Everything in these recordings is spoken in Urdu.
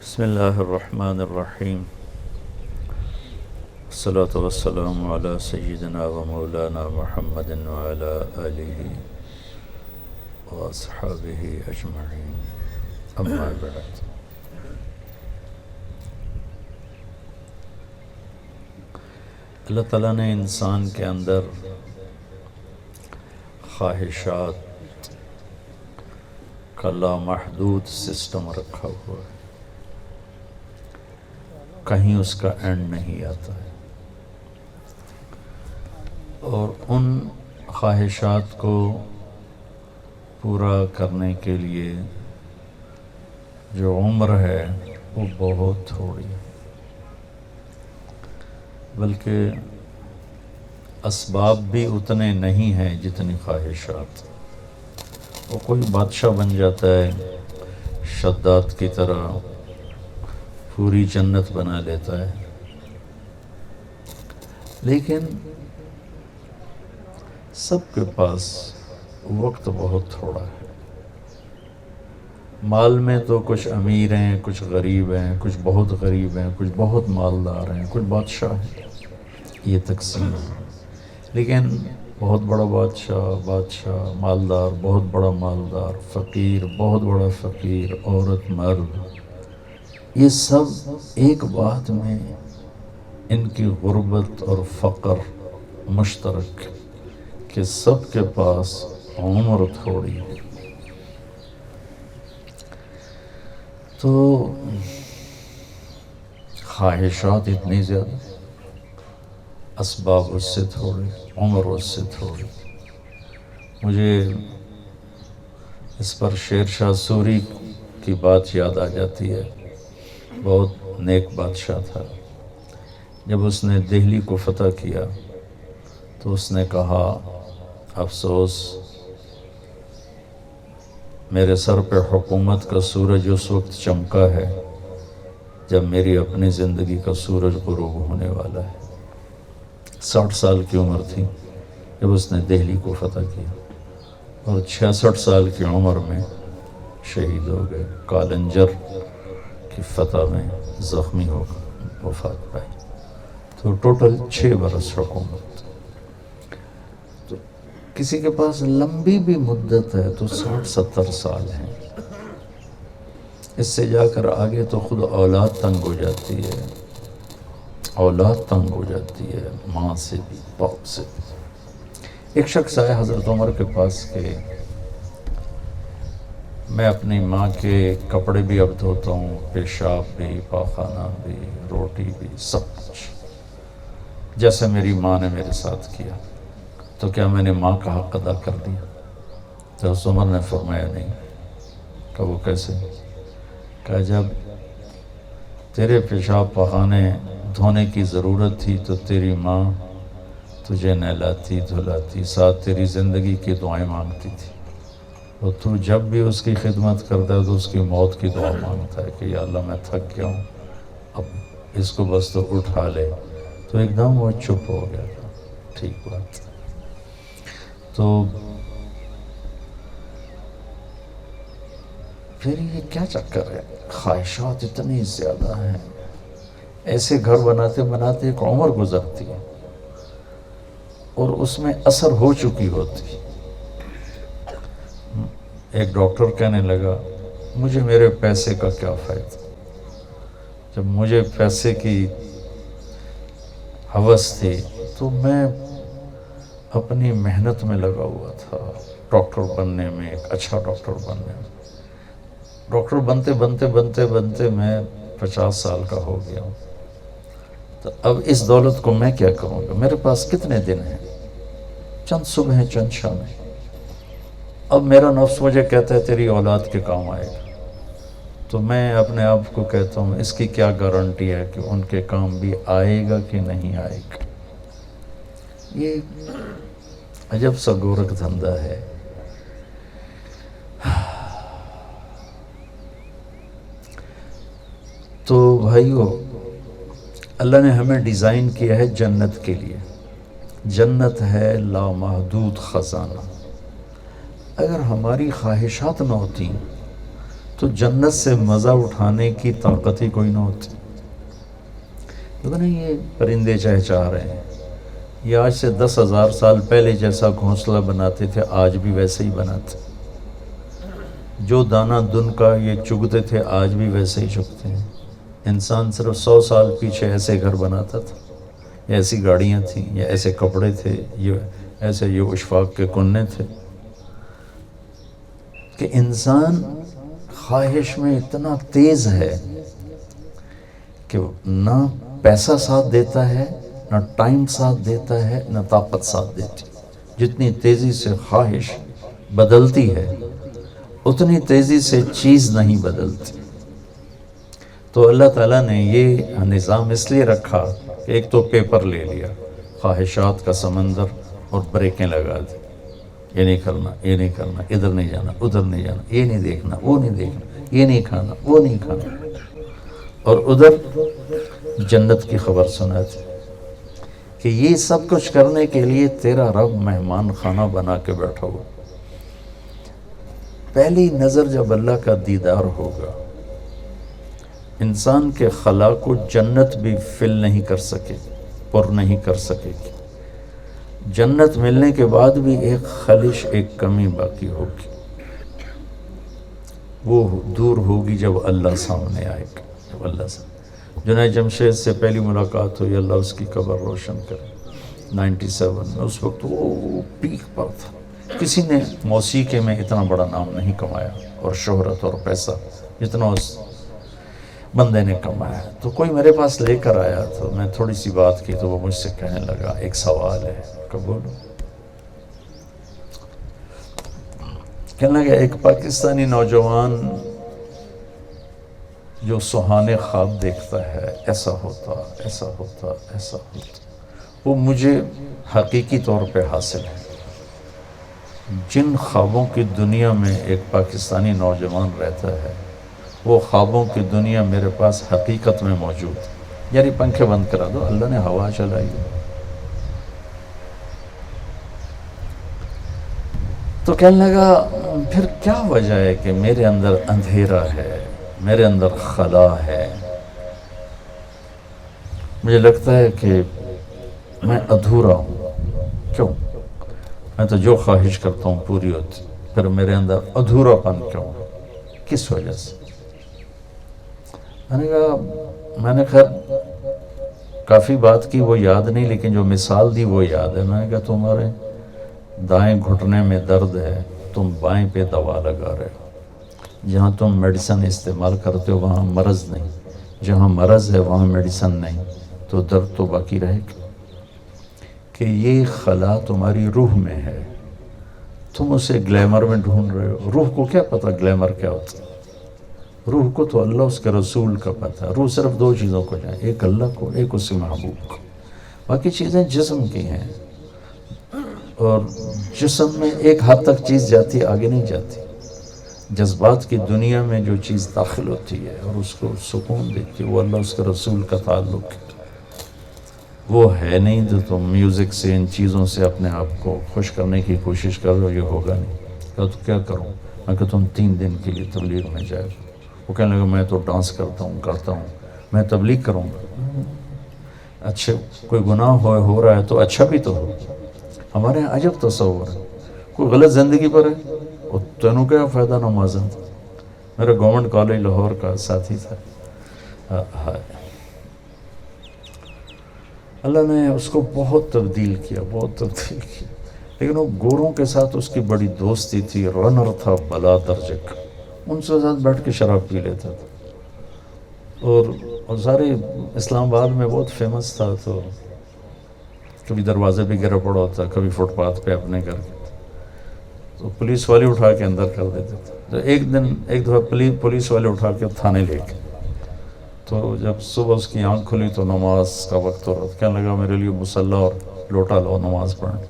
بسم اللہ الرحمن الرحیم، الصلاة والسلام علی سیدنا و مولانا محمد وعلی آلہ واصحابہ اجمعین، اما بعد۔ اللہ تعالیٰ نے انسان کے اندر خواہشات کا لامحدود سسٹم رکھا ہوا ہے، کہیں اس کا اینڈ نہیں آتا ہے، اور ان خواہشات کو پورا کرنے کے لیے جو عمر ہے وہ بہت تھوڑی ہے، بلکہ اسباب بھی اتنے نہیں ہیں جتنی خواہشات۔ وہ کوئی بادشاہ بن جاتا ہے شداد کی طرح، پوری جنت بنا لیتا ہے، لیکن سب کے پاس وقت بہت تھوڑا ہے۔ مال میں تو کچھ امیر ہیں، کچھ غریب ہیں، کچھ بہت غریب ہیں، کچھ بہت مالدار ہیں، کچھ بادشاہ ہیں، یہ تقسیم ہے۔ لیکن بہت بڑا بادشاہ، مالدار بہت بڑا مالدار، فقیر بہت بڑا فقیر، عورت مرد، یہ سب ایک بات میں ان کی غربت اور فقر مشترک، کہ سب کے پاس عمر تھوڑی ہے۔ تو خواہشات اتنی زیادہ، اسباب اس سے تھوڑے، عمر اس سے تھوڑی۔ مجھے اس پر شیر شاہ سوری کی بات یاد آ جاتی ہے، بہت نیک بادشاہ تھا۔ جب اس نے دہلی کو فتح کیا تو اس نے کہا، افسوس میرے سر پہ حکومت کا سورج اس وقت چمکا ہے جب میری اپنی زندگی کا سورج غروب ہونے والا ہے۔ 60 سال کی عمر تھی جب اس نے دہلی کو فتح کیا، اور 66 سال کی عمر میں شہید ہو گئے، کالنجر کی فتح میں زخمی ہو کر وفات پائی۔ تو ٹوٹل 6 برس حکومت۔ تو کسی کے پاس لمبی بھی مدت ہے تو 60-70 سال ہیں، اس سے جا کر آگے تو خود اولاد تنگ ہو جاتی ہے، اولاد تنگ ہو جاتی ہے، ماں سے بھی باپ سے بھی۔ ایک شخص آیا حضرت عمر کے پاس کہ میں اپنی ماں کے کپڑے بھی اب دھوتا ہوں، پیشاب بھی، پاخانہ بھی، روٹی بھی، سب کچھ جیسے میری ماں نے میرے ساتھ کیا، تو کیا میں نے ماں کا حق ادا کر دیا؟ تو حضرت عمر نے فرمایا نہیں۔ کہ وہ کیسے؟ کہ جب تیرے پیشاب پاخانے دھونے کی ضرورت تھی تو تیری ماں تجھے نہلاتی دھلاتی، ساتھ تیری زندگی کی دعائیں مانگتی تھی، اور تو جب بھی اس کی خدمت کرتا ہے تو اس کی موت کی دعا مانگتا ہے کہ یا اللہ میں تھک گیا ہوں، اب اس کو بس تو اٹھا لے۔ تو ایک دم وہ چپ ہو گیا تھا۔ ٹھیک بات۔ تو پھر یہ کیا چکر ہے؟ خواہشات اتنی زیادہ ہیں، ایسے گھر بناتے بناتے ایک عمر گزرتی ہے اور اس میں اثر ہو چکی ہوتی۔ ایک ڈاکٹر کہنے لگا، مجھے میرے پیسے کا کیا فائدہ؟ جب مجھے پیسے کی ہوس تھی تو میں اپنی محنت میں لگا ہوا تھا، ڈاکٹر بننے میں، ایک اچھا ڈاکٹر بننے میں۔ ڈاکٹر بنتے بنتے بنتے بنتے میں 50 سال کا ہو گیا ہوں، تو اب اس دولت کو میں کیا کروں گا؟ میرے پاس کتنے دن ہیں؟ چند صبح ہیں، چند شامیں۔ اب میرا نفس مجھے کہتا ہے تیری اولاد کے کام آئے گا، تو میں اپنے آپ کو کہتا ہوں اس کی کیا گارنٹی ہے کہ ان کے کام بھی آئے گا کہ نہیں آئے گا؟ یہ عجب سا گورکھ دھندا ہے۔ تو بھائیو، اللہ نے ہمیں ڈیزائن کیا ہے جنت کے لیے۔ جنت ہے لامحدود خزانہ۔ اگر ہماری خواہشات نہ ہوتی تو جنت سے مزہ اٹھانے کی طاقت ہی کوئی نہ ہوتی. لیکن یہ پرندے چہچہا رہے ہیں، یہ آج سے 10,000 سال پہلے جیسا گھونسلہ بناتے تھے آج بھی ویسے ہی بناتے، جو دانہ دن کا یہ چگتے تھے آج بھی ویسے ہی چگتے ہیں. انسان صرف 100 سال پیچھے ایسے گھر بناتا تھا، یا ایسی گاڑیاں تھیں، یا ایسے کپڑے تھے، ایسے یہ اشفاق کے کننے تھے. کہ انسان خواہش میں اتنا تیز ہے کہ نہ پیسہ ساتھ دیتا ہے، نہ ٹائم ساتھ دیتا ہے، نہ طاقت ساتھ دیتی. جتنی تیزی سے خواہش بدلتی ہے اتنی تیزی سے چیز نہیں بدلتی. تو اللہ تعالیٰ نے یہ نظام اس لیے رکھا کہ ایک تو پیپر لے لیا، خواہشات کا سمندر، اور بریکیں لگا دی. یہ نہیں کرنا، یہ نہیں کرنا، ادھر نہیں جانا، ادھر نہیں جانا، یہ نہیں دیکھنا، وہ نہیں دیکھنا، یہ نہیں کھانا، وہ نہیں کھانا. اور ادھر جنت کی خبر سناتی کہ یہ سب کچھ کرنے کے لیے تیرا رب مہمان خانہ بنا کے بیٹھا ہوا. پہلی نظر جب اللہ کا دیدار ہوگا، انسان کے خلا کو جنت بھی فل نہیں کر سکے، پر نہیں کر سکے گی. جنت ملنے کے بعد بھی ایک خلش، ایک کمی باقی ہوگی. وہ دور ہوگی جب اللہ سامنے آئے گا. جب اللہ سے جنید جمشید سے پہلی ملاقات ہوئی، اللہ اس کی قبر روشن کرے 97 میں. اس وقت وہ پیک پر تھا. کسی نے موسیقی میں اتنا بڑا نام نہیں کمایا اور شہرت اور پیسہ جتنا اس بندے نے کمایا. تو کوئی میرے پاس لے کر آیا تو میں تھوڑی سی بات کی تو وہ مجھ سے کہنے لگا ایک سوال ہے. بولو. کہنے لگا ایک پاکستانی نوجوان جو سہانے خواب دیکھتا ہے، ایسا ہوتا، ایسا ہوتا، ایسا ہوتا، وہ مجھے حقیقی طور پہ حاصل ہے. جن خوابوں کی دنیا میں ایک پاکستانی نوجوان رہتا ہے وہ خوابوں کی دنیا میرے پاس حقیقت میں موجود ہے. یعنی پنکھے بند کرا دو، اللہ نے ہوا چلائی. تو کہنے لگا پھر کیا وجہ ہے کہ میرے اندر اندھیرا ہے، میرے اندر خلا ہے، مجھے لگتا ہے کہ میں ادھورا ہوں. کیوں؟ میں تو جو خواہش کرتا ہوں پوری ہوتی، پھر میرے اندر ادھورا پن کیوں؟ کس وجہ سے؟ میں نے کہا، میں نے خیر کافی بات کی وہ یاد نہیں، لیکن جو مثال دی وہ یاد ہے. میں نے کہا تمہارے دائیں گھٹنے میں درد ہے، تم بائیں پہ دوا لگا رہے ہو. جہاں تم میڈیسن استعمال کرتے ہو وہاں مرض نہیں، جہاں مرض ہے وہاں میڈیسن نہیں، تو درد تو باقی رہے گا. کہ یہ خلا تمہاری روح میں ہے، تم اسے گلیمر میں ڈھونڈ رہے ہو. روح کو کیا پتہ گلیمر کیا ہوتا ہے؟ روح کو تو اللہ اس کے رسول کا پتہ ہے. روح صرف دو چیزوں کو جائے، ایک اللہ کو، ایک اس کے محبوب کو. باقی چیزیں جسم کی ہیں، اور جسم میں ایک حد تک چیز جاتی ہے، آگے نہیں جاتی. جذبات کی دنیا میں جو چیز داخل ہوتی ہے اور اس کو سکون دیتی ہے وہ اللہ اس کے رسول کا تعلق ہے. وہ ہے نہیں تو تم میوزک سے، ان چیزوں سے اپنے آپ کو خوش کرنے کی کوشش کر رہے ہو، یہ ہوگا نہیں. کہا تو کیا کروں؟ میں کہ تم 3 دن کے لیے تبلیغ میں جائے. وہ کہنے لگا میں تو ڈانس کرتا ہوں، میں تبلیغ کروں گا. اچھا کوئی گناہ ہو رہا ہے تو اچھا بھی تو ہو. ہمارے یہاں عجب تصور ہے، کوئی غلط زندگی پر ہے اور تینوں کیا فائدہ نمازن. میرا گورنمنٹ کالج لاہور کا ساتھی تھا، اللہ نے اس کو بہت تبدیل کیا، لیکن وہ گوروں کے ساتھ اس کی بڑی دوستی تھی. رنر تھا بلا درجے کا، ان سے ساتھ بیٹھ کے شراب پی لیتا تھا. اور سارے اسلام آباد میں بہت فیمس تھا. تو کبھی دروازے پہ گرا پڑا ہوتا، کبھی فٹ پاتھ پہ اپنے گھر کے، تو پولیس والے اٹھا کے اندر کر دیتے تھے. تو ایک دفعہ پولیس والے اٹھا کے تھانے لے کے، تو جب صبح اس کی آنکھ کھلی تو نماز کا وقت ہو رہا تھا. کہنے لگا میرے لیے مصلی اور لوٹا لاؤ نماز پڑھنے.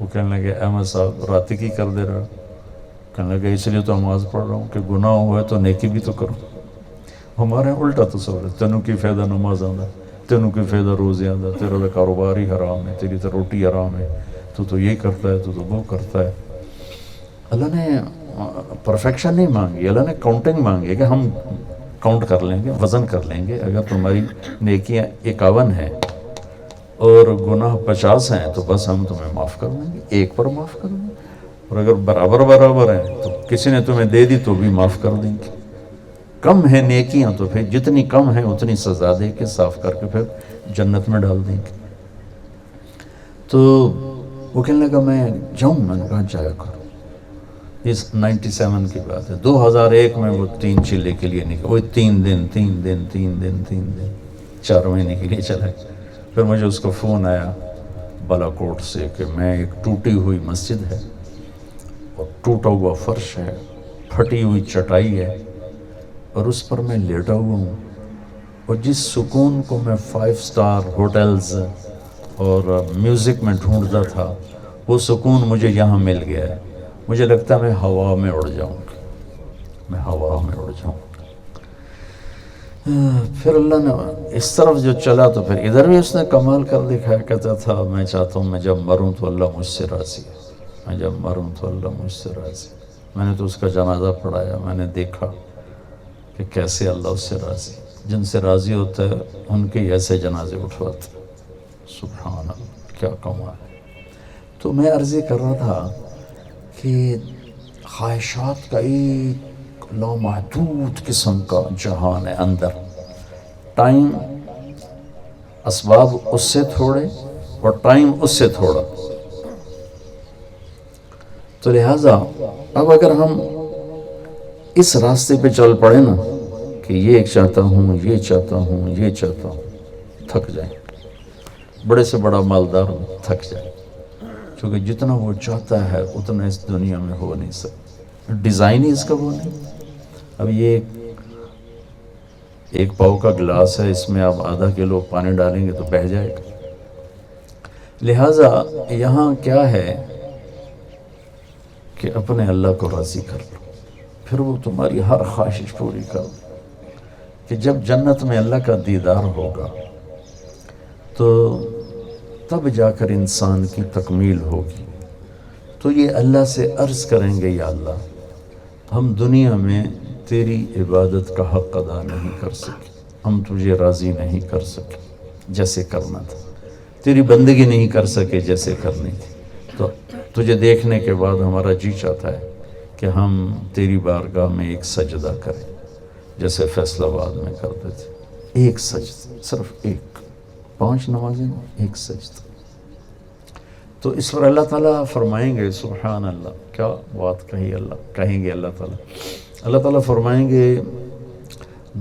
وہ کہنے لگے احمد صاحب راتی کی کر دے رہا. کہنے لگا اس لیے تو نماز پڑھ رہا ہوں کہ گناہ ہوا ہے تو نیکی بھی تو کروں. ہمارے یہاں الٹا تصور ہے، تینوں کی فائدہ نماز آندا، تینوں کی فائدہ روزے آندا، تیرا تو کاروبار ہی حرام ہے، تیری تو روٹی حرام ہے، تو یہ کرتا ہے، تو وہ کرتا ہے. اللہ نے پرفیکشن نہیں مانگی، اللہ نے کاؤنٹنگ مانگی کہ ہم کاؤنٹ کر لیں گے، وزن کر لیں گے. اگر تمہاری نیکیاں 51 ہیں اور گناہ 50 ہیں تو بس ہم تمہیں معاف کر دیں گے، ایک پر معاف کر دیں گے. اور اگر برابر ہیں تو کسی نے تمہیں دے دی تو بھی معاف کر دیں گے. کم ہیں نیکیاں تو پھر جتنی کم ہیں اتنی سزا دے کے صاف کر کے پھر جنت میں ڈال دیں گے. تو وہ کہنے لگا میں جاؤں. میں نے کہا جایا کرو. اس 97 کی بات ہے. 2001 میں وہ 3 چلے کے لیے نکلا. وہ 3 دن 4 مہینے کے لیے چلا. پھر مجھے اس کا فون آیا بالاکوٹ سے کہ میں ایک ٹوٹی ہوئی مسجد ہے اور ٹوٹا ہوا فرش ہے، پھٹی ہوئی چٹائی ہے اور اس پر میں لیٹا ہوا ہوں، اور جس سکون کو میں 5 سٹار ہوٹلز اور میوزک میں ڈھونڈتا تھا وہ سکون مجھے یہاں مل گیا ہے. مجھے لگتا ہے میں ہوا میں اڑ جاؤں گا، میں ہوا میں اڑ جاؤں گا. پھر اللہ نے اس طرف جو چلا تو پھر ادھر بھی اس نے کمال کر دکھایا. کہتا تھا میں چاہتا ہوں میں جب مروں تو اللہ مجھ سے راضی ہے، میں جب مروں تو اللہ مجھ سے راضی. میں نے تو اس کا جنازہ پڑھایا. میں نے دیکھا کہ کیسے اللہ اس سے راضی. جن سے راضی ہوتا ہے ان کے ایسے جنازے اٹھواتا. سبحان اللہ، کیا کمال ہے. تو میں عرض کر رہا تھا کہ خواہشات کا ایک لامحدود قسم کا جہان ہے اندر. ٹائم، اسباب اس سے تھوڑے اور ٹائم اس سے تھوڑا. تو لہٰذا اب اگر ہم اس راستے پہ چل پڑے نا کہ یہ چاہتا ہوں، یہ چاہتا ہوں، یہ چاہتا ہوں، تھک جائیں. بڑے سے بڑا مالدار تھک جائے، کیونکہ جتنا وہ چاہتا ہے اتنا اس دنیا میں ہو نہیں سکتا. ڈیزائن ہی اس کا وہ نہیں. اب یہ ایک پاؤ کا گلاس ہے، اس میں آپ آدھا کلو پانی ڈالیں گے تو بہہ جائے گا. لہٰذا یہاں کیا ہے کہ اپنے اللہ کو راضی کر لو، پھر وہ تمہاری ہر خواہش پوری کر دو. کہ جب جنت میں اللہ کا دیدار ہوگا تو تب جا کر انسان کی تکمیل ہوگی. تو یہ اللہ سے عرض کریں گے یا اللہ ہم دنیا میں تیری عبادت کا حق ادا نہیں کر سکے، ہم تجھے راضی نہیں کر سکے جیسے کرنا تھا، تیری بندگی نہیں کر سکے جیسے کرنی تھی. تو تجھے دیکھنے کے بعد ہمارا جی چاہتا ہے کہ ہم تیری بارگاہ میں ایک سجدہ کریں جیسے فیصل آباد میں کرتے تھے. ایک سجدہ، صرف ایک، 5 نمازیں ایک سجدہ. تو اس پر اللہ تعالیٰ فرمائیں گے سبحان اللہ، کیا بات کہی اللہ، کہیں گے اللہ تعالیٰ فرمائیں گے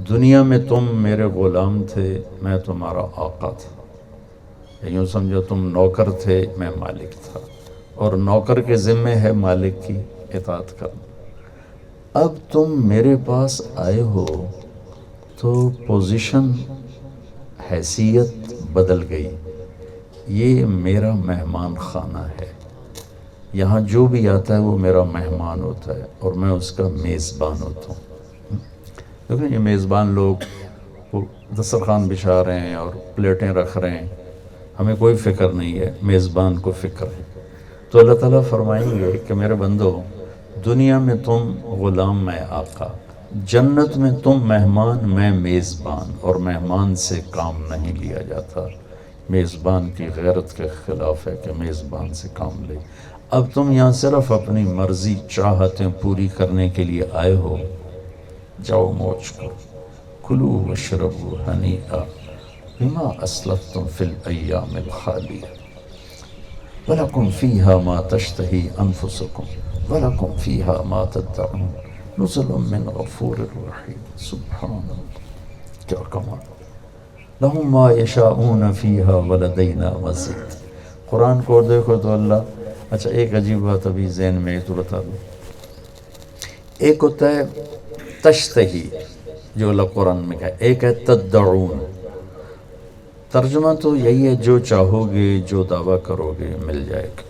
دنیا میں تم میرے غلام تھے، میں تمہارا آقا تھا. یوں سمجھو تم نوکر تھے، میں مالک تھا، اور نوکر کے ذمہ ہے مالک کی اطاعت کرنا. اب تم میرے پاس آئے ہو تو پوزیشن، حیثیت بدل گئی. یہ میرا مہمان خانہ ہے، یہاں جو بھی آتا ہے وہ میرا مہمان ہوتا ہے اور میں اس کا میزبان ہوتا ہوں. دیکھیں یہ میزبان لوگ دسترخوان بچھا رہے ہیں اور پلیٹیں رکھ رہے ہیں، ہمیں کوئی فکر نہیں ہے، میزبان کو فکر ہے. تو اللہ تعالیٰ فرمائیں گے کہ میرے بندو دنیا میں تم غلام، میں آقا، جنت میں تم مہمان، میں میزبان، اور مہمان سے کام نہیں لیا جاتا. میزبان کی غیرت کے خلاف ہے کہ میزبان سے کام لے. اب تم یہاں صرف اپنی مرضی، چاہتیں پوری کرنے کے لیے آئے ہو. جاؤ موج کرو، کلو واشربوا ہنیئا بما اسلفتم فی الایام الخالیہ وَلَكُمْ فِيهَا مَا تَشْتَهِي أَنفُسُكُمْ وَلَكُمْ فِيهَا مَا تَدَّعُونَ نُزُلٌ مِّنْ غَفُورٍ رَحِيمٍ. سبحان اللہ، کیا کمال. لَهُمْ مَا يَشَاءُونَ فِيهَا وَلَدَيْنَا مَزِيدٌ. قرآن کو دیکھو تو اللہ، اچھا ایک عجیب بات ابھی ذہن میں تو بتا دوں. ایک ہوتا ہے تشتہی جو اللہ قرآن میں کہا، ایک ہے تدعون. ترجمہ تو یہی ہے جو چاہو گے، جو دعویٰ کرو گے مل جائے گا.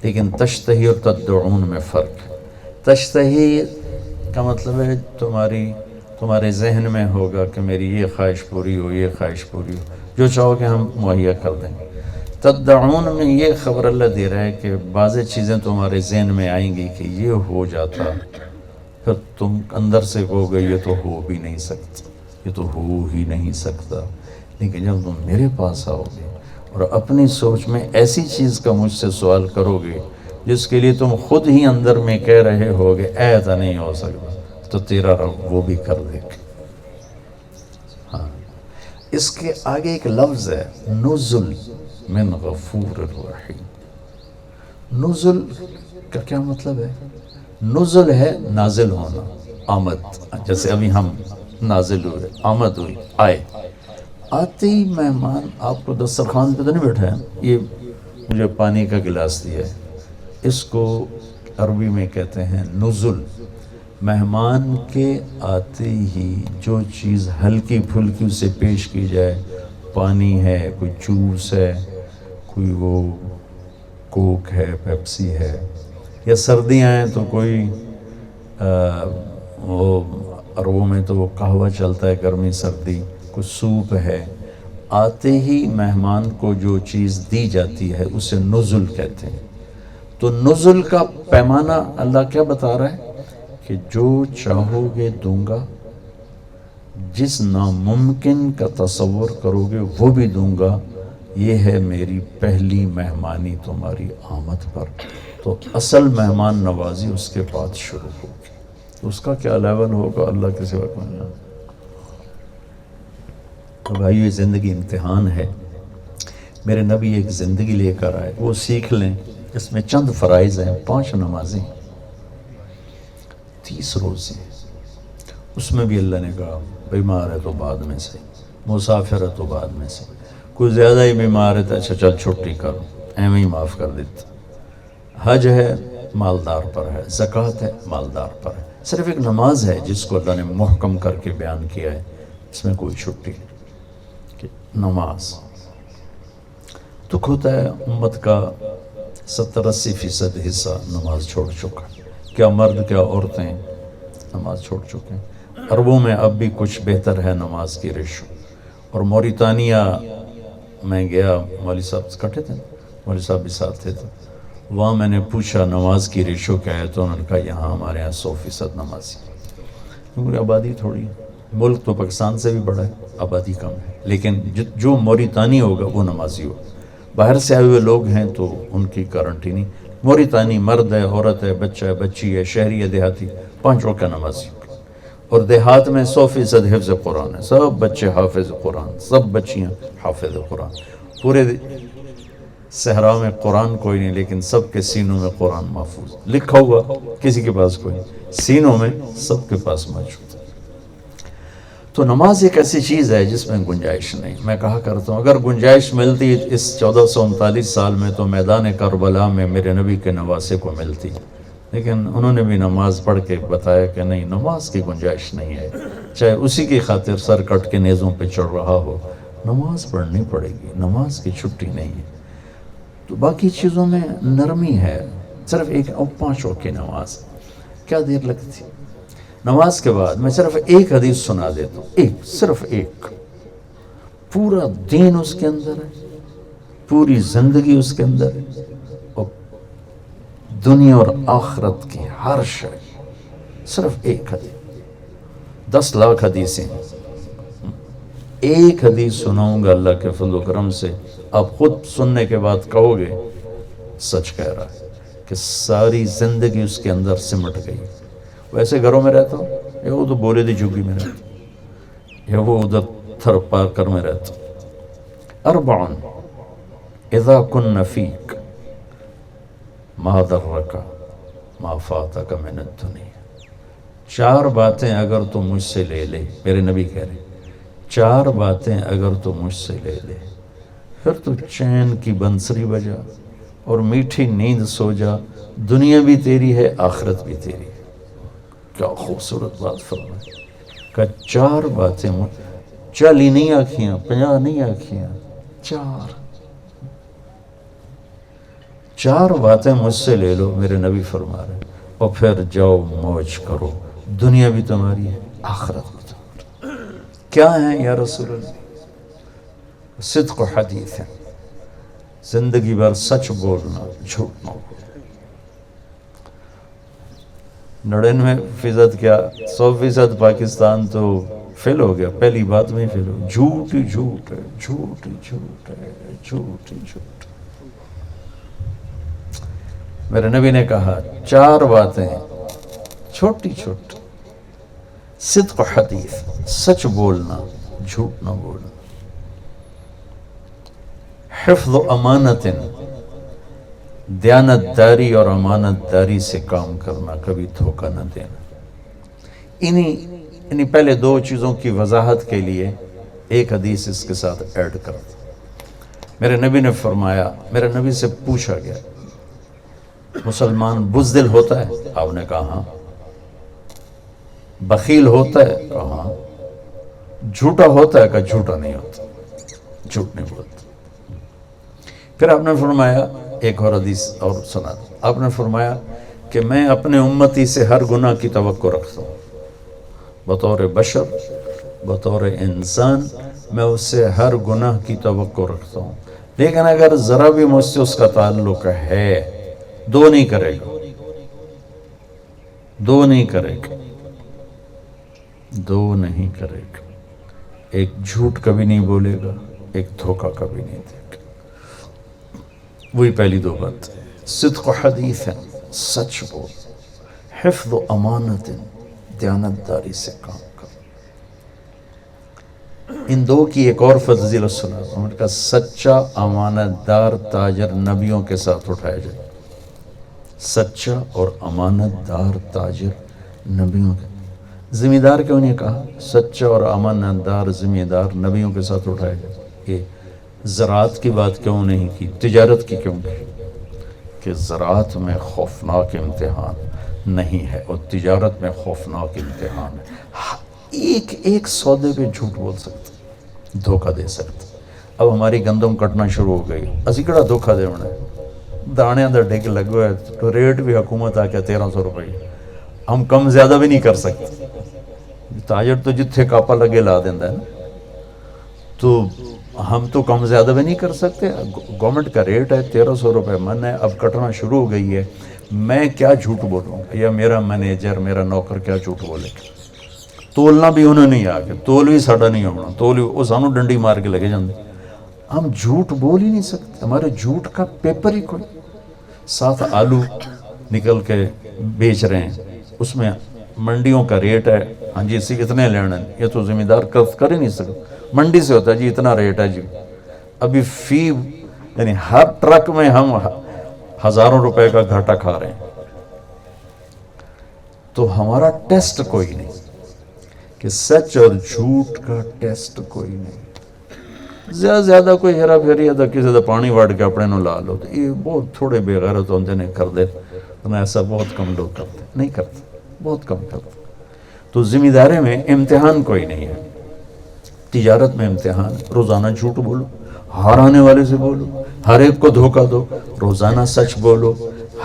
لیکن تشتہی اور تدعون میں فرق ہے. تشتہی کا مطلب ہے تمہارے ذہن میں ہوگا کہ میری یہ خواہش پوری ہو، یہ خواہش پوری ہو، جو چاہو کہ ہم مہیا کر دیں گے. تدعون میں یہ خبر اللہ دے رہا ہے کہ بعض چیزیں تمہارے ذہن میں آئیں گی کہ یہ ہو جاتا، پھر تم اندر سے کہو گے یہ تو ہو بھی نہیں سکتا، یہ تو ہو ہی نہیں سکتا، لیکن جب تم میرے پاس آؤ گے اور اپنی سوچ میں ایسی چیز کا مجھ سے سوال کرو گے جس کے لیے تم خود ہی اندر میں کہہ رہے ہوگے ایسا نہیں ہو سکتا، تو تیرا رب وہ بھی کر دے گا۔ ہاں، اس کے آگے ایک لفظ ہے نزل من غفور الرحیم۔ نزل کا کیا مطلب ہے؟ نزل ہے نازل ہونا، آمد، جیسے ابھی ہم نازل ہوئے، آمد ہوئی، آئے۔ آتے ہی مہمان آپ کو دسترخوان پہ تو نہیں بیٹھا ہے، یہ مجھے پانی کا گلاس دیا ہے، اس کو عربی میں کہتے ہیں نزل۔ مہمان کے آتے ہی جو چیز ہلکی پھلکی اسے پیش کی جائے، پانی ہے، کوئی جوس ہے، کوئی وہ کوک ہے، پیپسی ہے، یا سردیاں ہیں تو کوئی وہ عربوں میں تو وہ قہوہ چلتا ہے، گرمی سردی، کوئی سوپ ہے۔ آتے ہی مہمان کو جو چیز دی جاتی ہے اسے نزل کہتے ہیں۔ تو نزل کا پیمانہ اللہ کیا بتا رہا ہے کہ جو چاہو گے دوں گا، جس ناممکن کا تصور کرو گے وہ بھی دوں گا، یہ ہے میری پہلی مہمانی تمہاری آمد پر۔ تو اصل مہمان نوازی اس کے بعد شروع ہوگی، تو اس کا کیا لیول ہوگا اللہ کے سوا کون جانتا۔ تو بھائی یہ زندگی امتحان ہے۔ میرے نبی ایک زندگی لے کر آئے، وہ سیکھ لیں۔ اس میں چند فرائض ہیں، 5 نمازیں، 30 روزے۔ اس میں بھی اللہ نے کہا بیمار ہے تو بعد میں سے، مسافر ہے تو بعد میں سے، کوئی زیادہ ہی بیمار ہے تو اچھا چل چھٹی کرو، ایویں ہی معاف کر دیتا۔ حج ہے مالدار پر ہے، زکوٰۃ ہے مالدار پر ہے۔ صرف ایک نماز ہے جس کو اللہ نے محکم کر کے بیان کیا ہے، اس میں کوئی چھٹی نہیں کہ نماز۔ دکھ ہوتا ہے امت کا 70-80% حصہ نماز چھوڑ چکا، کیا مرد کیا عورتیں نماز چھوڑ چکے ہیں۔ عربوں میں اب بھی کچھ بہتر ہے نماز کی ریشو۔ اور موریتانیہ میں گیا، مولوی صاحب کٹے تھے، مولوی صاحب بھی ساتھ تھے، تو وہاں میں نے پوچھا نماز کی ریشو کیا ہے، تو انہوں نے کہا یہاں ہمارے یہاں 100% نمازی، کیونکہ آبادی تھوڑی ہے، ملک تو پاکستان سے بھی بڑا ہے، آبادی کم ہے، لیکن جو موریتانی ہوگا وہ نمازی ہوگا۔ باہر سے آئے ہوئے لوگ ہیں تو ان کی گارنٹی نہیں۔ موریتانی مرد ہے، عورت ہے، بچہ ہے، بچی ہے، شہری ہے، دیہاتی، 5 وقت کا نمازی ہوگا۔ اور دیہات میں 100% حفظ قرآن ہے، سب بچے حافظ قرآن، سب بچیاں حافظ قرآن۔ پورے صحرا میں قرآن کوئی نہیں، لیکن سب کے سینوں میں قرآن محفوظ، لکھا ہوا کسی کے پاس کوئی نہیں، سینوں میں سب کے پاس موجود۔ تو نماز ایک ایسی چیز ہے جس میں گنجائش نہیں۔ میں کہا کرتا ہوں اگر گنجائش ملتی اس 1439 سال میں تو میدان کربلا میں میرے نبی کے نواسے کو ملتی، لیکن انہوں نے بھی نماز پڑھ کے بتایا کہ نہیں، نماز کی گنجائش نہیں ہے، چاہے اسی کی خاطر سر کٹ کے نیزوں پہ چڑھ رہا ہو، نماز پڑھنی پڑے گی، نماز کی چھٹی نہیں ہے۔ تو باقی چیزوں میں نرمی ہے، صرف ایک 5 وقت کی نماز کیا دیر لگتی۔ نماز کے بعد میں صرف ایک حدیث سنا دیتا ہوں، صرف ایک، پورا دین اس کے اندر ہے، پوری زندگی اس کے اندر ہے، اور دنیا اور آخرت کی ہر شے، صرف ایک حدیث، 10 لاکھ حدیثیں، ایک حدیث سناؤں گا اللہ کے فضل و کرم سے، آپ خود سننے کے بعد کہو گے سچ کہہ رہا ہے کہ ساری زندگی اس کے اندر سمٹ گئی۔ ویسے گھروں میں رہتا ہوں، یا وہ تو بولے دی جھگی میں رہتا ہوں، یا وہ ادھر تھر پار کر میں رہتا ہوں۔ 4 اذا کن فیک ما ضرک ما فاتک من الدنیا۔ 4 باتیں اگر تو مجھ سے لے لے، میرے نبی کہہ رہے 4 باتیں اگر تو مجھ سے لے لے، پھر تو چین کی بنسری بجا اور میٹھی نیند سو جا، دنیا بھی تیری ہے، آخرت بھی تیری ہے۔ کیا خوبصورت بات فرمائی کہ 4 باتیں 40 نہیں آکھیاں، 50 نہیں آکھیاں، 4 باتیں مجھ سے لے لو، میرے نبی فرما رہے، اور پھر جاؤ موج کرو، دنیا بھی تمہاری ہے، آخرت بھی تمہاری۔ کیا ہیں یا رسول اللہ؟ صدق و حدیث ہے، زندگی بھر سچ بولنا، جھوٹ نہ بولنا۔ 99% کیا 100% پاکستان تو فیل ہو گیا، پہلی بات میں فیل ہو گیا، جھوٹ ہی جھوٹ ہے، جھوٹ ہی جھوٹ ہے، جھوٹ ہی جھوٹ۔ میرے نبی نے کہا 4 باتیں چھوٹی چھوٹی، صدق و حدیث، سچ بولنا، جھوٹ نہ بولنا، حفظ و امانت، دیانت داری اور امانت داری سے کام کرنا، کبھی دھوکہ نہ دینا۔ انہی پہلے 2 چیزوں کی وضاحت کے لیے ایک حدیث اس کے ساتھ ایڈ کر دیں۔ میرے نبی نے فرمایا، میرے نبی سے پوچھا گیا مسلمان بزدل ہوتا ہے؟ آپ نے کہا ہاں۔ بخیل ہوتا ہے؟ کہا ہاں۔ جھوٹا ہوتا ہے؟ کہا جھوٹا نہیں ہوتا، جھوٹ نہیں بولتا۔ پھر آپ نے فرمایا ایک اور حدیث اور سنا، آپ نے فرمایا کہ میں اپنے امتی سے ہر گناہ کی توقع رکھتا ہوں، بطور بشر، بطور انسان میں اس سے ہر گناہ کی توقع رکھتا ہوں، لیکن اگر ذرا بھی مجھ سے اس کا تعلق ہے، 2 نہیں کرے گا، 2 نہیں کرے گا، 2 نہیں کرے گا، ایک جھوٹ کبھی نہیں بولے گا، ایک دھوکہ کبھی نہیں دے گا۔ وہی پہلی 2 بات، صدق و حدیث ہے، سچ بول، حفظ و امانت، دیانت داری سے کام کر۔ ان 2 کی ایک اور فضیلت سنا، انہوں نے کہا سچا امانت دار تاجر نبیوں کے ساتھ اٹھایا جائے، سچا اور امانت دار تاجر نبیوں کے، ذمہ دار کیوں نہیں کہا؟ سچا اور امانت دار ذمہ دار نبیوں کے ساتھ اٹھایا جائے۔ یہ زراعت کی بات کیوں نہیں کی، تجارت کی کیوں کی؟ کہ زراعت میں خوفناک امتحان نہیں ہے اور تجارت میں خوفناک امتحان ہے۔ ایک سودے پہ جھوٹ بول سکتے، دھوکہ دے سکتے۔ اب ہماری گندم کٹنا شروع ہو گئی، اسی کڑا دھوکہ دے ہونا ہے، دانے اندر ڈگ لگو ہے تو ریٹ بھی حکومت آ کے 1300 روپے، ہم کم زیادہ بھی نہیں کر سکتے۔ تاجر تو جتھے کاپا لگے لا دیندہ ہے نا، تو ہم تو کم زیادہ بھی نہیں کر سکتے۔ گورنمنٹ کا ریٹ ہے 1300 روپے من ہے، اب کٹنا شروع ہو گئی ہے، میں کیا جھوٹ بولوں گا، یا میرا مینیجر، میرا نوکر کیا جھوٹ بولے گا؟ تولنا بھی انہوں نہیں آ کے، تول بھی ساڑا نہیں ہونا، تول بھی وہ سانو ڈنڈی مار کے لگے جاندے۔ ہم جھوٹ بول ہی نہیں سکتے، ہمارے جھوٹ کا پیپر ہی کوئی۔ 7 آلو نکل کے بیچ رہے ہیں، اس میں منڈیوں کا ریٹ ہے، ہاں جی اسی اتنے لینا ہے، یہ تو ذمہ دار کر ہی نہیں سکتے۔ منڈی سے ہوتا ہے جی اتنا ریٹ ہے جی، ابھی یعنی ہر ٹرک میں ہم ہزاروں روپے کا گھاٹا کھا رہے ہیں۔ تو ہمارا ٹیسٹ کوئی نہیں، کہ سچ اور جھوٹ کا ٹیسٹ کوئی نہیں۔ زیادہ کوئی ہیرا پھیری ہے تو کسی دا پانی وڑ کے اپنے نو لا لو، تو یہ بہت تھوڑے بے غیرت ہوتے ہیں کر دے، ایسا بہت کم لوگ کرتے، نہیں کرتے، بہت کم کرتے۔ تو ذمہ داری میں امتحان کوئی نہیں ہے، تجارت میں امتحان، روزانہ جھوٹ بولو، ہار آنے والے سے بولو، ہر ایک کو دھوکہ دو، روزانہ سچ بولو،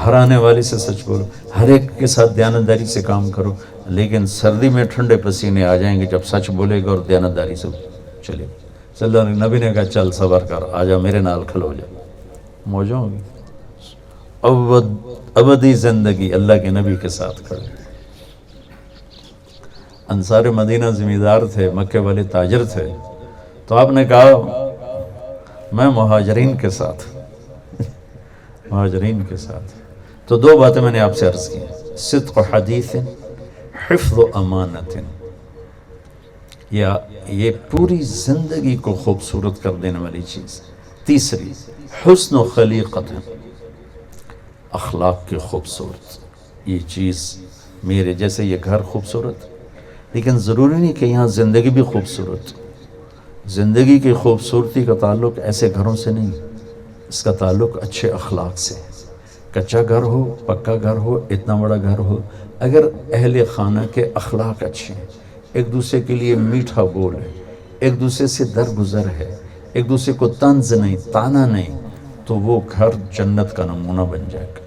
ہر آنے والے سے سچ بولو، ہر ایک کے ساتھ دیانتداری سے کام کرو، لیکن سردی میں ٹھنڈے پسینے آ جائیں گے جب سچ بولے گا اور دیانتداری سے چلے گا۔ صلی اللہ علیہ نبی نے کہا چل صبر کر، آجا میرے نال کھلو جا، موجوں ہوگی، ابدی زندگی اللہ کے نبی کے ساتھ کھڑے۔ انصار مدینہ ذمہ دار تھے، مکے والے تاجر تھے، تو آپ نے کہا میں مہاجرین کے ساتھ، مہاجرین کے ساتھ۔ تو 2 باتیں میں نے آپ سے عرض کی، صدق و حدیث، حفظ و امانت، یا یہ پوری زندگی کو خوبصورت کر دینے والی چیز۔ تیسری حسن و خلیقت، اخلاق کی خوبصورت، یہ چیز میرے جیسے یہ گھر خوبصورت، لیکن ضروری نہیں کہ یہاں زندگی بھی خوبصورت۔ زندگی کی خوبصورتی کا تعلق ایسے گھروں سے نہیں، اس کا تعلق اچھے اخلاق سے۔ کچا گھر ہو، پکا گھر ہو، اتنا بڑا گھر ہو، اگر اہل خانہ کے اخلاق اچھے ہیں، ایک دوسرے کے لیے میٹھا بول ہے، ایک دوسرے سے درگزر ہے، ایک دوسرے کو طنز نہیں، طعنہ نہیں، تو وہ گھر جنت کا نمونہ بن جائے گا۔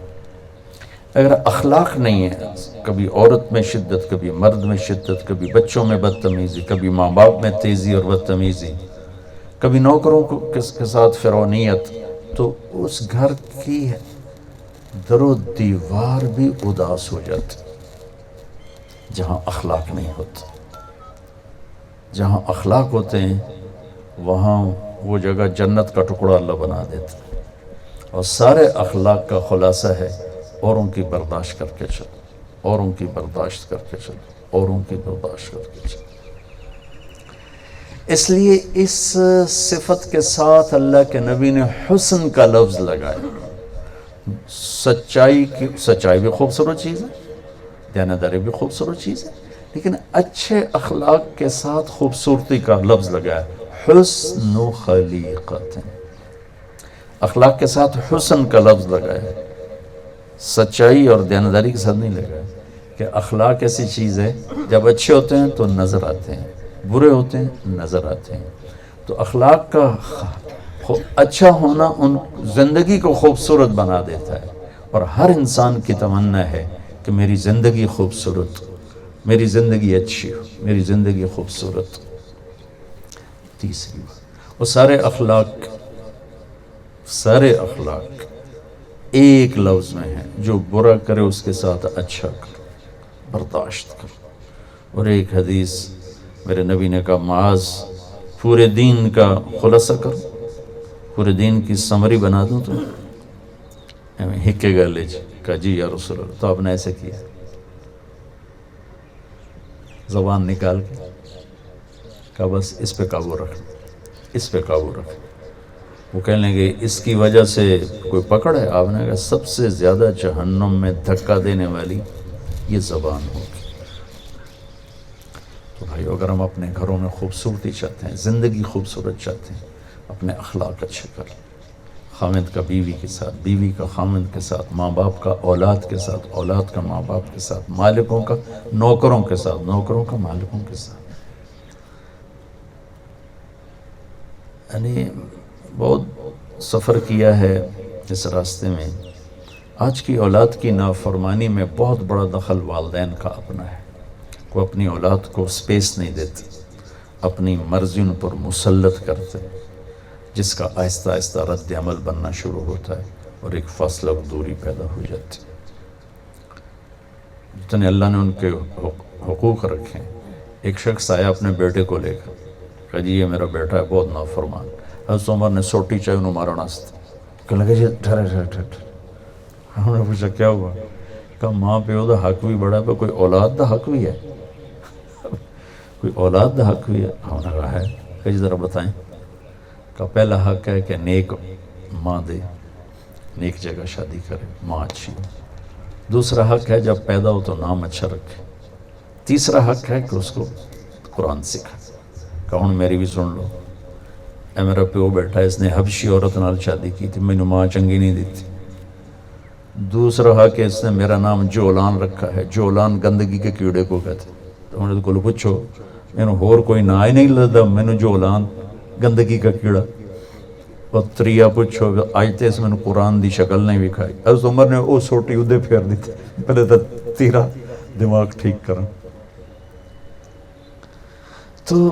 اگر اخلاق نہیں ہے، کبھی عورت میں شدت، کبھی مرد میں شدت، کبھی بچوں میں بدتمیزی، کبھی ماں باپ میں تیزی اور بدتمیزی، کبھی نوکروں کے ساتھ فرعونیت، تو اس گھر کی در و دیوار بھی اداس ہو جاتی. جہاں اخلاق نہیں ہوتے، جہاں اخلاق ہوتے ہیں وہاں وہ جگہ جنت کا ٹکڑا اللہ بنا دیتا ہے. اور سارے اخلاق کا خلاصہ ہے اوروں کی برداشت کر کے چلو، اوروں کی برداشت کر کے چلو، اوروں کی برداشت کر کے چلو. اس لیے اس صفت کے ساتھ اللہ کے نبی نے حسن کا لفظ لگایا. سچائی بھی خوبصورت چیز ہے، دیانتداری بھی خوبصورت چیز ہے، لیکن اچھے اخلاق کے ساتھ خوبصورتی کا لفظ لگایا. حسن خلیقت، اخلاق کے ساتھ حسن کا لفظ لگایا، سچائی اور دیانتداری کے ساتھ نہیں لگایا. کہ اخلاق ایسی چیز ہے جب اچھے ہوتے ہیں تو نظر آتے ہیں، برے ہوتے ہیں نظر آتے ہیں. تو اخلاق کا اچھا ہونا ان زندگی کو خوبصورت بنا دیتا ہے. اور ہر انسان کی تمنا ہے کہ میری زندگی خوبصورت، میری زندگی اچھی ہو، میری زندگی خوبصورت. تیسری بات، وہ سارے اخلاق ایک لفظ میں ہیں، جو برا کرے اس کے ساتھ اچھا کرو، برداشت کرو. اور ایک حدیث میرے نبی نے کہا معاذ پورے دین کا خلاصہ کرو، پورے دین کی سمری بنا دوں تو ہکے گا لے کہا جی یا رسول اللہ. تو آپ نے ایسے کیا، زبان نکال کے کہا بس اس پہ قابو رکھ، اس پہ قابو رکھ. وہ کہنے لگے اس کی وجہ سے کوئی پکڑ ہے؟ آپ نے کہا سب سے زیادہ جہنم میں دھکا دینے والی یہ زبان ہوگی. تو بھائیو، اگر ہم اپنے گھروں میں خوبصورتی چاہتے ہیں، زندگی خوبصورت چاہتے ہیں، اپنے اخلاق اچھے کریں. خامد کا بیوی کے ساتھ، بیوی کا خامد کے ساتھ، ماں باپ کا اولاد کے ساتھ، اولاد کا ماں باپ کے ساتھ، مالکوں کا نوکروں کے ساتھ، نوکروں کا مالکوں کے ساتھ. یعنی بہت سفر کیا ہے اس راستے میں. آج کی اولاد کی نافرمانی میں بہت بڑا دخل والدین کا اپنا ہے. وہ اپنی اولاد کو سپیس نہیں دیتے، اپنی مرضی ان پر مسلط کرتے، جس کا آہستہ آہستہ رد عمل بننا شروع ہوتا ہے اور ایک فاصلہ و دوری پیدا ہو جاتی. جتنے اللہ نے ان کے حقوق رکھے. ایک شخص آیا اپنے بیٹے کو لے کر، کہا جی یہ میرا بیٹا ہے بہت نافرمان. حضرت عمر نے سوٹی چاہے انہوں مارنا ستا. کہنے لگا جی ٹھہرے. ہم نے پوچھا کیا ہوا؟ کہا ماں پیو دا حق بھی بڑا ہے، کوئی اولاد دا حق بھی ہے، کوئی اولاد دا حق بھی ہے. ہم نے کہا ہے. کہ ذرا بتائیں. کا پہلا حق ہے کہ نیک ماں دے، نیک جگہ شادی کرے، ماں اچھی. دوسرا حق ہے جب پیدا ہو تو نام اچھا رکھے. تیسرا حق ہے کہ اس کو قرآن سکھائے. کہ ہن میری بھی سن لو، اے میرا پیو بیٹھا، اس نے حبشی عورت نال شادی کی تھی، مینوں ماں چنگی نہیں دیتی. دوسرا حق ہے اس نے میرا نام جولان رکھا ہے. جولان گندگی کے کیڑے کو کہتے. تو انہوں نے کو پوچھو مینوں ہور کوئی نا ہی نہیں لگتا، مینوں جولان گندگی کا کیڑا. اور تریا پوچھو اج تے اس میں قرآن دی شکل نہیں وکھائی. حضرت عمر نے وہ سوٹی ادھے پھیر دی تھی، پہلے تو تیرا دماغ ٹھیک کرا. تو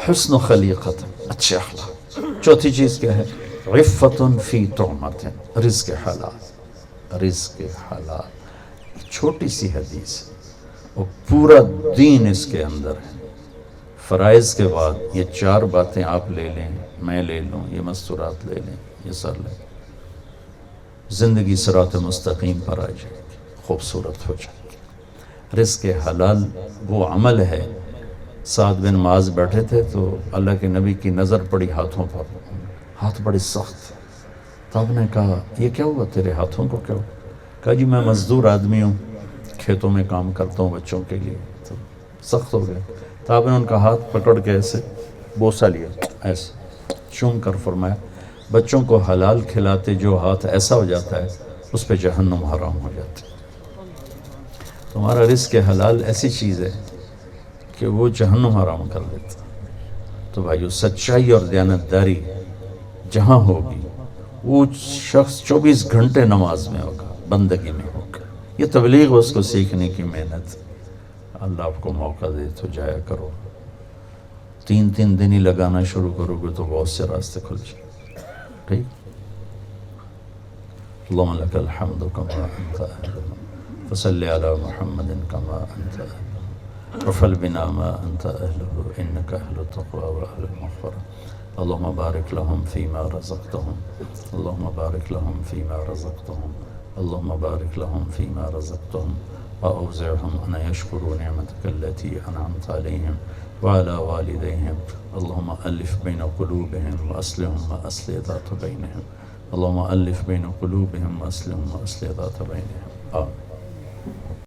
حسن و خلیقت، اچھے اخلاق. چوتھی چیز کیا ہے؟ عفت فی طعمت، رزق حلال. رزق حلال چھوٹی سی حدیث ہے، اور پورا دین اس کے اندر ہے. فرائض کے بعد یہ 4 باتیں آپ لے لیں، میں لے لوں، یہ مستورات لے لیں، یہ سر لیں، زندگی صراط مستقیم پر آ جائے گی، خوبصورت ہو جائے گی. رزق حلال وہ عمل ہے. سعد بن معاذ بیٹھے تھے تو اللہ کے نبی کی نظر پڑی ہاتھوں پر، ہاتھ بڑے سخت. تو آپ نے کہا یہ کیا ہوا تیرے ہاتھوں کو؟ کیا ہوا؟ کہا جی میں مزدور آدمی ہوں، کھیتوں میں کام کرتا ہوں بچوں کے لیے، تو سخت ہو گئے. تو آپ نے ان کا ہاتھ پکڑ کے ایسے بوسہ لیا، ایسے چوم کر فرمایا بچوں کو حلال کھلاتے جو ہاتھ ایسا ہو جاتا ہے اس پہ جہنم حرام ہو جاتی ہے. تمہارا رزق حلال ایسی چیز ہے کہ وہ جہنم حرام کر دیتا. تو بھائیو، سچائی اور دیانتداری جہاں ہوگی وہ شخص 24 گھنٹے نماز میں ہوگا، بندگی میں ہوگا. یہ تبلیغ اس کو سیکھنے کی محنت. اللہ آپ کو موقع دے تو جایا کرو. 3 دن ہی لگانا شروع کرو گے تو بہت سے راستے کھل جائیں. ٹھیک. اللهم لك الحمد كما أنت أهل فصل على محمد كما أنت أهل وفعل بنا ما أنت أهله إنك أهل التقوى وأهل المغفرة. اللهم بارك لهم فيما رزقتهم اللهم بارك لهم فيما رزقتهم اللهم بارك لهم فيما رزقتهم وأوزعهم أن يشكروا نعمتك التي أنعمت عليهم وعلى والديهم. اللهم ألف بين قلوبهم وأصلهم وأصلح ذات بينهم. اللهم ألف بين قلوبهم وأصلهم وأصلح ذات بينهم. آمين.